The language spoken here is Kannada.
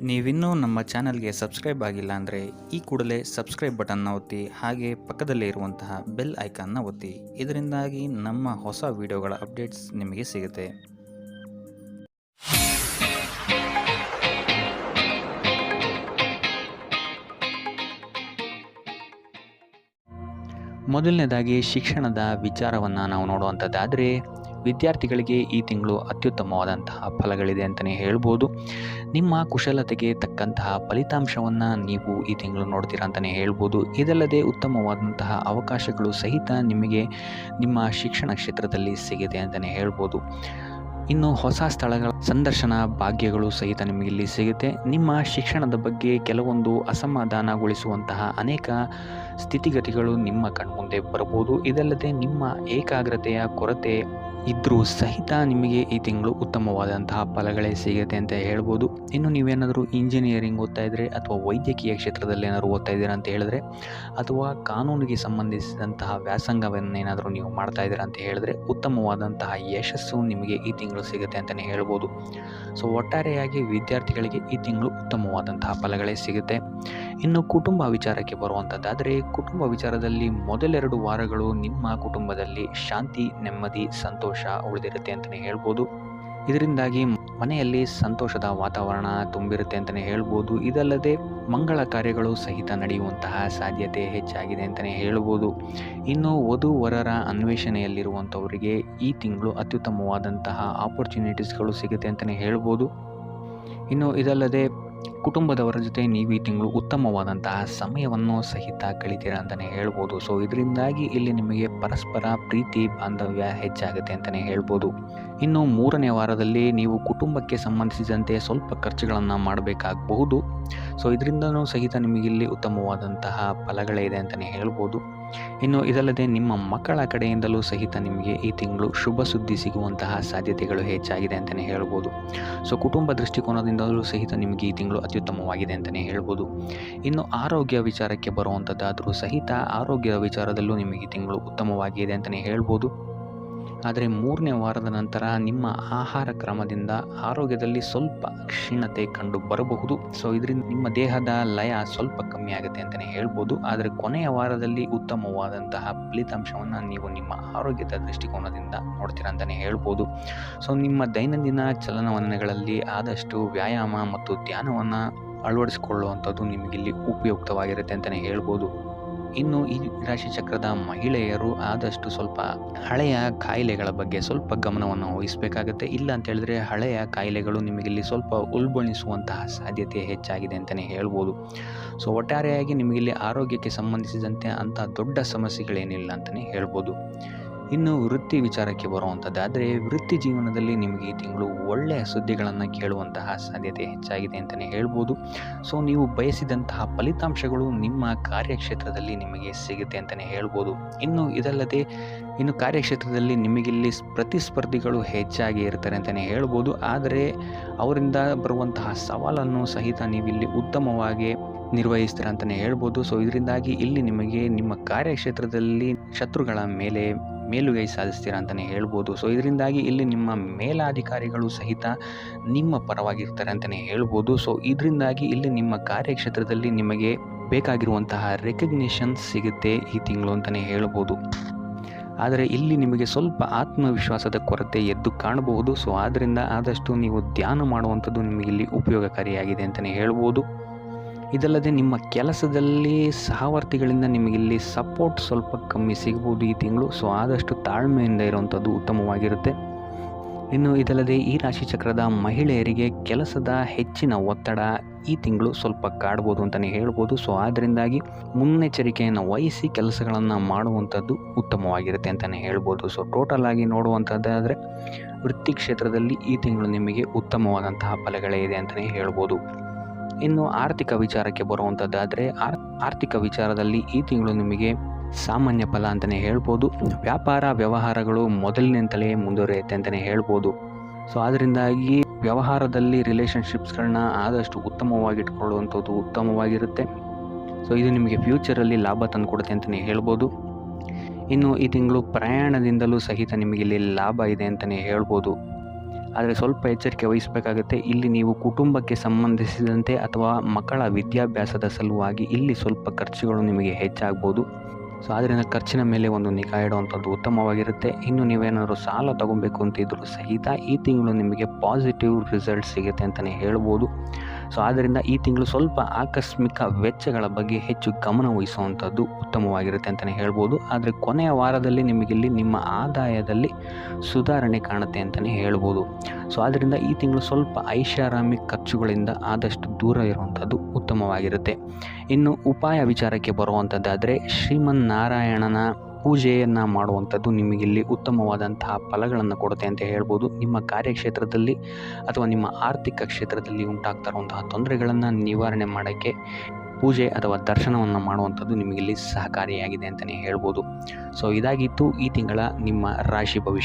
ನೀವಿನ್ನೂ ನಮ್ಮ ಚಾನಲ್ಗೆ ಸಬ್ಸ್ಕ್ರೈಬ್ ಆಗಿಲ್ಲ ಅಂದರೆ ಈ ಕೂಡಲೇ ಸಬ್ಸ್ಕ್ರೈಬ್ ಬಟನ್ನ ಒತ್ತಿ, ಹಾಗೆ ಪಕ್ಕದಲ್ಲೇ ಇರುವಂತಹ ಬೆಲ್ ಐಕಾನ್ನ ಒತ್ತಿ. ಇದರಿಂದಾಗಿ ನಮ್ಮ ಹೊಸ ವಿಡಿಯೋಗಳ ಅಪ್ಡೇಟ್ಸ್ ನಿಮಗೆ ಸಿಗುತ್ತೆ. ಮೊದಲನೇದಾಗಿ ಶಿಕ್ಷಣದ ವಿಚಾರವನ್ನು ನಾವು ನೋಡುವಂಥದ್ದಾದರೆ, ವಿದ್ಯಾರ್ಥಿಗಳಿಗೆ ಈ ತಿಂಗಳು ಅತ್ಯುತ್ತಮವಾದಂತಹ ಫಲಗಳಿದೆ ಅಂತಲೇ ಹೇಳ್ಬೋದು. ನಿಮ್ಮ ಕುಶಲತೆಗೆ ತಕ್ಕಂತಹ ಫಲಿತಾಂಶವನ್ನು ನೀವು ಈ ತಿಂಗಳು ನೋಡ್ತೀರಾ ಅಂತಲೇ ಹೇಳ್ಬೋದು. ಇದಲ್ಲದೆ ಉತ್ತಮವಾದಂತಹ ಅವಕಾಶಗಳು ಸಹಿತ ನಿಮಗೆ ನಿಮ್ಮ ಶಿಕ್ಷಣ ಕ್ಷೇತ್ರದಲ್ಲಿ ಸಿಗಿದೆ ಅಂತಲೇ ಹೇಳ್ಬೋದು. ಇನ್ನು ಹೊಸ ಸ್ಥಳಗಳ ಸಂದರ್ಶನ ಭಾಗ್ಯಗಳು ಸಹಿತ ನಿಮಗೆ ಇಲ್ಲಿ ಸಿಗುತ್ತೆ. ನಿಮ್ಮ ಶಿಕ್ಷಣದ ಬಗ್ಗೆ ಕೆಲವೊಂದು ಅಸಮಾಧಾನಗೊಳಿಸುವಂತಹ ಅನೇಕ ಸ್ಥಿತಿಗತಿಗಳು ನಿಮ್ಮ ಕಣ್ಮುಂದೆ ಬರಬಹುದು. ಇದಲ್ಲದೆ ನಿಮ್ಮ ಏಕಾಗ್ರತೆಯ ಕೊರತೆ ಇದ್ದರೂ ಸಹಿತ ನಿಮಗೆ ಈ ತಿಂಗಳು ಉತ್ತಮವಾದಂತಹ ಫಲಗಳೇ ಸಿಗುತ್ತೆ ಅಂತ ಹೇಳ್ಬೋದು. ಇನ್ನು ನೀವೇನಾದರೂ ಇಂಜಿನಿಯರಿಂಗ್ ಓದ್ತಾ ಇದ್ದರೆ ಅಥವಾ ವೈದ್ಯಕೀಯ ಕ್ಷೇತ್ರದಲ್ಲಿ ಏನಾದರೂ ಓದ್ತಾ ಇದ್ದೀರಾ ಅಂತ ಹೇಳಿದ್ರೆ, ಅಥವಾ ಕಾನೂನಿಗೆ ಸಂಬಂಧಿಸಿದಂತಹ ವ್ಯಾಸಂಗವನ್ನೇನಾದರೂ ನೀವು ಮಾಡ್ತಾ ಇದ್ದೀರಾ ಅಂತ ಹೇಳಿದ್ರೆ, ಉತ್ತಮವಾದಂತಹ ಯಶಸ್ಸು ನಿಮಗೆ ಈ ತಿಂಗಳು ಸಿಗುತ್ತೆ ಅಂತಲೇ ಹೇಳ್ಬೋದು. ಸೊ ಒಟ್ಟಾರೆಯಾಗಿ ವಿದ್ಯಾರ್ಥಿಗಳಿಗೆ ಈ ತಿಂಗಳು ಉತ್ತಮವಾದಂತಹ ಫಲಗಳೇ ಸಿಗುತ್ತೆ. ಇನ್ನು ಕುಟುಂಬ ವಿಚಾರಕ್ಕೆ ಬರುವಂಥದ್ದಾದರೆ, ಕುಟುಂಬ ವಿಚಾರದಲ್ಲಿ ಮೊದಲೆರಡು ವಾರಗಳು ನಿಮ್ಮ ಕುಟುಂಬದಲ್ಲಿ ಶಾಂತಿ, ನೆಮ್ಮದಿ, ಸಂತೋಷ ಉಳಿದಿರುತ್ತೆ ಅಂತಲೇ ಹೇಳ್ಬೋದು. ಇದರಿಂದಾಗಿ ಮನೆಯಲ್ಲಿ ಸಂತೋಷದ ವಾತಾವರಣ ತುಂಬಿರುತ್ತೆ ಅಂತಲೇ ಹೇಳ್ಬೋದು. ಇದಲ್ಲದೆ ಮಂಗಳ ಕಾರ್ಯಗಳು ಸಹಿತ ನಡೆಯುವಂತಹ ಸಾಧ್ಯತೆ ಹೆಚ್ಚಾಗಿದೆ ಅಂತಲೇ ಹೇಳ್ಬೋದು. ಇನ್ನು ವಧು-ವರರ ಅನ್ವೇಷಣೆಯಲ್ಲಿರುವಂಥವರಿಗೆ ಈ ತಿಂಗಳು ಅತ್ಯುತ್ತಮವಾದಂತಹ ಆಪರ್ಚುನಿಟೀಸ್ಗಳು ಸಿಗುತ್ತೆ ಅಂತಲೇ ಹೇಳ್ಬೋದು. ಇನ್ನು ಇದಲ್ಲದೆ ಕುಟುಂಬದವರ ಜೊತೆ ನೀವು ಈ ತಿಂಗಳು ಉತ್ತಮವಾದಂತಹ ಸಮಯವನ್ನು ಸಹಿತ ಕಳಿತೀರಾ ಅಂತಲೇ ಹೇಳ್ಬೋದು. ಸೊ ಇದರಿಂದಾಗಿ ಇಲ್ಲಿ ನಿಮಗೆ ಪರಸ್ಪರ ಪ್ರೀತಿ ಬಾಂಧವ್ಯ ಹೆಚ್ಚಾಗುತ್ತೆ ಅಂತಲೇ ಹೇಳ್ಬೋದು. ಇನ್ನು ಮೂರನೇ ವಾರದಲ್ಲಿ ನೀವು ಕುಟುಂಬಕ್ಕೆ ಸಂಬಂಧಿಸಿದಂತೆ ಸ್ವಲ್ಪ ಖರ್ಚುಗಳನ್ನು ಮಾಡಬೇಕಾಗಬಹುದು. ಸೊ ಇದರಿಂದನೂ ಸಹಿತ ನಿಮಗಿಲ್ಲಿ ಉತ್ತಮವಾದಂತಹ ಫಲಗಳೇ ಇದೆ ಅಂತಲೇ ಹೇಳ್ಬೋದು. ಇನ್ನು ಇದಲ್ಲದೆ ನಿಮ್ಮ ಮಕ್ಕಳ ಕಡೆಯಿಂದಲೂ ಸಹಿತ ನಿಮಗೆ ಈ ತಿಂಗಳು ಶುಭ ಸುದ್ದಿ ಸಿಗುವಂತಹ ಸಾಧ್ಯತೆಗಳು ಹೆಚ್ಚಾಗಿದೆ ಅಂತಲೇ ಹೇಳ್ಬೋದು. ಸೊ ಕುಟುಂಬ ದೃಷ್ಟಿಕೋನದಿಂದಲೂ ಸಹಿತ ನಿಮಗೆ ಈ ತಿಂಗಳು ಅತ್ಯುತ್ತಮವಾಗಿದೆ ಅಂತಲೇ ಹೇಳ್ಬೋದು. ಇನ್ನು ಆರೋಗ್ಯ ವಿಚಾರಕ್ಕೆ ಬರುವಂಥದ್ದಾದರೂ ಸಹಿತ ಆರೋಗ್ಯದ ವಿಚಾರದಲ್ಲೂ ನಿಮಗೆ ಈ ತಿಂಗಳು ಉತ್ತಮವಾಗಿದೆ ಅಂತಲೇ ಹೇಳ್ಬೋದು. ಆದರೆ ಮೂರನೇ ವಾರದ ನಂತರ ನಿಮ್ಮ ಆಹಾರ ಕ್ರಮದಿಂದ ಆರೋಗ್ಯದಲ್ಲಿ ಸ್ವಲ್ಪ ಕ್ಷೀಣತೆ ಕಂಡು ಬರಬಹುದು. ಸೊ ಇದರಿಂದ ನಿಮ್ಮ ದೇಹದ ಲಯ ಸ್ವಲ್ಪ ಕಮ್ಮಿ ಆಗುತ್ತೆ ಅಂತಲೇ ಹೇಳ್ಬೋದು. ಆದರೆ ಕೊನೆಯ ವಾರದಲ್ಲಿ ಉತ್ತಮವಾದಂತಹ ಫಲಿತಾಂಶವನ್ನು ನೀವು ನಿಮ್ಮ ಆರೋಗ್ಯದ ದೃಷ್ಟಿಕೋನದಿಂದ ನೋಡ್ತೀರಾ ಅಂತಲೇ ಹೇಳ್ಬೋದು. ಸೊ ನಿಮ್ಮ ದೈನಂದಿನ ಚಲನವಲನಗಳಲ್ಲಿ ಆದಷ್ಟು ವ್ಯಾಯಾಮ ಮತ್ತು ಧ್ಯಾನವನ್ನು ಅಳವಡಿಸಿಕೊಳ್ಳುವಂಥದ್ದು ನಿಮಗಿಲ್ಲಿ ಉಪಯುಕ್ತವಾಗಿರುತ್ತೆ ಅಂತಲೇ ಹೇಳ್ಬೋದು. ಇನ್ನು ಈ ರಾಶಿ ಚಕ್ರದ ಮಹಿಳೆಯರು ಆದಷ್ಟು ಸ್ವಲ್ಪ ಹಳೆಯ ಕಾಯಿಲೆಗಳ ಬಗ್ಗೆ ಸ್ವಲ್ಪ ಗಮನವನ್ನು ವಹಿಸಬೇಕಾಗುತ್ತೆ. ಇಲ್ಲ ಅಂತ ಹೇಳಿದ್ರೆ ಹಳೆಯ ಕಾಯಿಲೆಗಳು ನಿಮಗಿಲ್ಲಿ ಸ್ವಲ್ಪ ಉಲ್ಬಣಿಸುವಂತಹ ಸಾಧ್ಯತೆ ಹೆಚ್ಚಾಗಿದೆ ಅಂತಲೇ ಹೇಳ್ಬೋದು. ಸೊ ಒಟ್ಟಾರೆಯಾಗಿ ನಿಮಗಿಲ್ಲಿ ಆರೋಗ್ಯಕ್ಕೆ ಸಂಬಂಧಿಸಿದಂತೆ ಅಂಥ ದೊಡ್ಡ ಸಮಸ್ಯೆಗಳೇನಿಲ್ಲ ಅಂತಲೇ ಹೇಳ್ಬೋದು. ಇನ್ನು ವೃತ್ತಿ ವಿಚಾರಕ್ಕೆ ಬರುವಂಥದ್ದಾದರೆ, ವೃತ್ತಿ ಜೀವನದಲ್ಲಿ ನಿಮಗೆ ಈ ತಿಂಗಳು ಒಳ್ಳೆಯ ಸುದ್ದಿಗಳನ್ನು ಕೇಳುವಂತಹ ಸಾಧ್ಯತೆ ಹೆಚ್ಚಾಗಿದೆ ಅಂತಲೇ ಹೇಳ್ಬೋದು. ಸೊ ನೀವು ಬಯಸಿದಂತಹ ಫಲಿತಾಂಶಗಳು ನಿಮ್ಮ ಕಾರ್ಯಕ್ಷೇತ್ರದಲ್ಲಿ ನಿಮಗೆ ಸಿಗುತ್ತೆ ಅಂತಲೇ ಹೇಳ್ಬೋದು. ಇನ್ನು ಇದಲ್ಲದೆ ಕಾರ್ಯಕ್ಷೇತ್ರದಲ್ಲಿ ನಿಮಗಿಲ್ಲಿ ಪ್ರತಿಸ್ಪರ್ಧಿಗಳು ಹೆಚ್ಚಾಗಿ ಇರ್ತಾರೆ ಅಂತಲೇ ಹೇಳ್ಬೋದು. ಆದರೆ ಅವರಿಂದ ಬರುವಂತಹ ಸವಾಲನ್ನು ಸಹಿತ ನೀವಿಲ್ಲಿ ಉತ್ತಮವಾಗಿ ನಿರ್ವಹಿಸ್ತೀರ ಅಂತಲೇ ಹೇಳ್ಬೋದು. ಸೊ ಇದರಿಂದಾಗಿ ಇಲ್ಲಿ ನಿಮಗೆ ನಿಮ್ಮ ಕಾರ್ಯಕ್ಷೇತ್ರದಲ್ಲಿ ಶತ್ರುಗಳ ಮೇಲೆ ಮೇಲುಗೈ ಸಾಧಿಸ್ತೀರಾ ಅಂತಲೇ ಹೇಳ್ಬೋದು. ಸೊ ಇದರಿಂದಾಗಿ ಇಲ್ಲಿ ನಿಮ್ಮ ಮೇಲಾಧಿಕಾರಿಗಳು ಸಹಿತ ನಿಮ್ಮ ಪರವಾಗಿರ್ತಾರೆ ಅಂತಲೇ ಹೇಳ್ಬೋದು. ಸೊ ಇದರಿಂದಾಗಿ ಇಲ್ಲಿ ನಿಮ್ಮ ಕಾರ್ಯಕ್ಷೇತ್ರದಲ್ಲಿ ನಿಮಗೆ ಬೇಕಾಗಿರುವಂತಹ ರೆಕಗ್ನಿಷನ್ ಸಿಗುತ್ತೆ ಈ ತಿಂಗಳು ಅಂತಲೇ ಹೇಳ್ಬೋದು. ಆದರೆ ಇಲ್ಲಿ ನಿಮಗೆ ಸ್ವಲ್ಪ ಆತ್ಮವಿಶ್ವಾಸದ ಕೊರತೆ ಎದ್ದು ಕಾಣಬಹುದು. ಸೊ ಆದ್ದರಿಂದ ಆದಷ್ಟು ನೀವು ಧ್ಯಾನ ಮಾಡುವಂಥದ್ದು ನಿಮಗಿಲ್ಲಿ ಉಪಯೋಗಕಾರಿಯಾಗಿದೆ ಅಂತಲೇ ಹೇಳ್ಬೋದು. ಇದಲ್ಲದೆ ನಿಮ್ಮ ಕೆಲಸದಲ್ಲಿ ಸಹವರ್ತಿಗಳಿಂದ ನಿಮಗಿಲ್ಲಿ ಸಪೋರ್ಟ್ ಸ್ವಲ್ಪ ಕಮ್ಮಿ ಸಿಗ್ಬೋದು ಈ ತಿಂಗಳು. ಸೊ ಆದಷ್ಟು ತಾಳ್ಮೆಯಿಂದ ಇರುವಂಥದ್ದು ಉತ್ತಮವಾಗಿರುತ್ತೆ. ಇನ್ನು ಇದಲ್ಲದೆ ಈ ರಾಶಿಚಕ್ರದ ಮಹಿಳೆಯರಿಗೆ ಕೆಲಸದ ಹೆಚ್ಚಿನ ಒತ್ತಡ ಈ ತಿಂಗಳು ಸ್ವಲ್ಪ ಕಾಡ್ಬೋದು ಅಂತಲೇ ಹೇಳ್ಬೋದು. ಸೊ ಆದ್ದರಿಂದಾಗಿ ಮುನ್ನೆಚ್ಚರಿಕೆಯನ್ನು ವಹಿಸಿ ಕೆಲಸಗಳನ್ನು ಮಾಡುವಂಥದ್ದು ಉತ್ತಮವಾಗಿರುತ್ತೆ ಅಂತಲೇ ಹೇಳ್ಬೋದು. ಸೊ ಟೋಟಲ್ ಆಗಿ ನೋಡುವಂಥದ್ದಾದರೆ ವೃತ್ತಿ ಕ್ಷೇತ್ರದಲ್ಲಿ ಈ ತಿಂಗಳು ನಿಮಗೆ ಉತ್ತಮವಾದಂತಹ ಫಲಗಳೇ ಇದೆ ಅಂತಲೇ ಹೇಳ್ಬೋದು. ಇನ್ನು ಆರ್ಥಿಕ ವಿಚಾರಕ್ಕೆ ಬರುವಂಥದ್ದಾದರೆ, ಆರ್ಥಿಕ ವಿಚಾರದಲ್ಲಿ ಈ ತಿಂಗಳು ನಿಮಗೆ ಸಾಮಾನ್ಯ ಫಲ ಅಂತಲೇ ಹೇಳ್ಬೋದು. ವ್ಯಾಪಾರ ವ್ಯವಹಾರಗಳು ಮೊದಲಿನಿಂದಲೇ ಮುಂದುವರಿಯುತ್ತೆ ಅಂತಲೇ ಹೇಳ್ಬೋದು. ಸೊ ಅದರಿಂದಾಗಿ ವ್ಯವಹಾರದಲ್ಲಿ ರಿಲೇಷನ್ಶಿಪ್ಸ್ಗಳನ್ನ ಆದಷ್ಟು ಉತ್ತಮವಾಗಿ ಇಟ್ಕೊಳ್ಳುವಂಥದ್ದು ಉತ್ತಮವಾಗಿರುತ್ತೆ. ಸೊ ಇದು ನಿಮಗೆ ಫ್ಯೂಚರಲ್ಲಿ ಲಾಭ ತಂದುಕೊಡುತ್ತೆ ಅಂತಲೇ ಹೇಳ್ಬೋದು. ಇನ್ನು ಈ ತಿಂಗಳು ಪ್ರಯಾಣದಿಂದಲೂ ಸಹಿತ ನಿಮಗೆ ಇಲ್ಲಿ ಲಾಭ ಇದೆ ಅಂತಲೇ ಹೇಳ್ಬೋದು. ಆದರೆ ಸ್ವಲ್ಪ ಎಚ್ಚರಿಕೆ ವಹಿಸಬೇಕಾಗುತ್ತೆ. ಇಲ್ಲಿ ನೀವು ಕುಟುಂಬಕ್ಕೆ ಸಂಬಂಧಿಸಿದಂತೆ ಅಥವಾ ಮಕ್ಕಳ ವಿದ್ಯಾಭ್ಯಾಸದ ಸಲುವಾಗಿ ಇಲ್ಲಿ ಸ್ವಲ್ಪ ಖರ್ಚುಗಳು ನಿಮಗೆ ಹೆಚ್ಚಾಗ್ಬೋದು. ಸೊ ಆದ್ದರಿಂದ ಖರ್ಚಿನ ಮೇಲೆ ಒಂದು ನಿಗಾ ಇಡುವಂಥದ್ದು ಉತ್ತಮವಾಗಿರುತ್ತೆ. ಇನ್ನು ನೀವೇನಾದರೂ ಸಾಲ ತಗೊಬೇಕು ಅಂತಿದ್ರೂ ಸಹಿತ ಈ ತಿಂಗಳು ನಿಮಗೆ ಪಾಸಿಟಿವ್ ರಿಸಲ್ಟ್ ಸಿಗುತ್ತೆ ಅಂತಲೇ ಹೇಳ್ಬೋದು. ಸೊ ಆದ್ದರಿಂದ ಈ ತಿಂಗಳು ಸ್ವಲ್ಪ ಆಕಸ್ಮಿಕ ವೆಚ್ಚಗಳ ಬಗ್ಗೆ ಹೆಚ್ಚು ಗಮನ ವಹಿಸುವಂಥದ್ದು ಉತ್ತಮವಾಗಿರುತ್ತೆ ಅಂತಲೇ ಹೇಳ್ಬೋದು. ಆದರೆ ಕೊನೆಯ ವಾರದಲ್ಲಿ ನಿಮಗಿಲ್ಲಿ ನಿಮ್ಮ ಆದಾಯದಲ್ಲಿ ಸುಧಾರಣೆ ಕಾಣುತ್ತೆ ಅಂತಲೇ ಹೇಳ್ಬೋದು. ಸೊ ಆದ್ದರಿಂದ ಈ ತಿಂಗಳು ಸ್ವಲ್ಪ ಐಷಾರಾಮಿ ಖರ್ಚುಗಳಿಂದ ಆದಷ್ಟು ದೂರ ಇರುವಂಥದ್ದು ಉತ್ತಮವಾಗಿರುತ್ತೆ. ಇನ್ನು ಉಪಾಯ ವಿಚಾರಕ್ಕೆ ಬರುವಂಥದ್ದಾದರೆ ಶ್ರೀಮನ್ನಾರಾಯಣನ ಪೂಜೆಯನ್ನು ಮಾಡುವಂಥದ್ದು ನಿಮಗಿಲ್ಲಿ ಉತ್ತಮವಾದಂತಹ ಫಲಗಳನ್ನು ಕೊಡುತ್ತೆ ಅಂತ ಹೇಳ್ಬೋದು. ನಿಮ್ಮ ಕಾರ್ಯಕ್ಷೇತ್ರದಲ್ಲಿ ಅಥವಾ ನಿಮ್ಮ ಆರ್ಥಿಕ ಕ್ಷೇತ್ರದಲ್ಲಿ ಉಂಟಾಗ್ತಾ ಇರುವಂತಹ ತೊಂದರೆಗಳನ್ನು ನಿವಾರಣೆ ಮಾಡೋಕ್ಕೆ ಪೂಜೆ ಅಥವಾ ದರ್ಶನವನ್ನು ಮಾಡುವಂಥದ್ದು ನಿಮಗಿಲ್ಲಿ ಸಹಕಾರಿಯಾಗಿದೆ ಅಂತಲೇ ಹೇಳ್ಬೋದು. ಸೊ ಇದಾಗಿತ್ತು ಈ ತಿಂಗಳ ನಿಮ್ಮ ರಾಶಿ ಭವಿಷ್ಯ.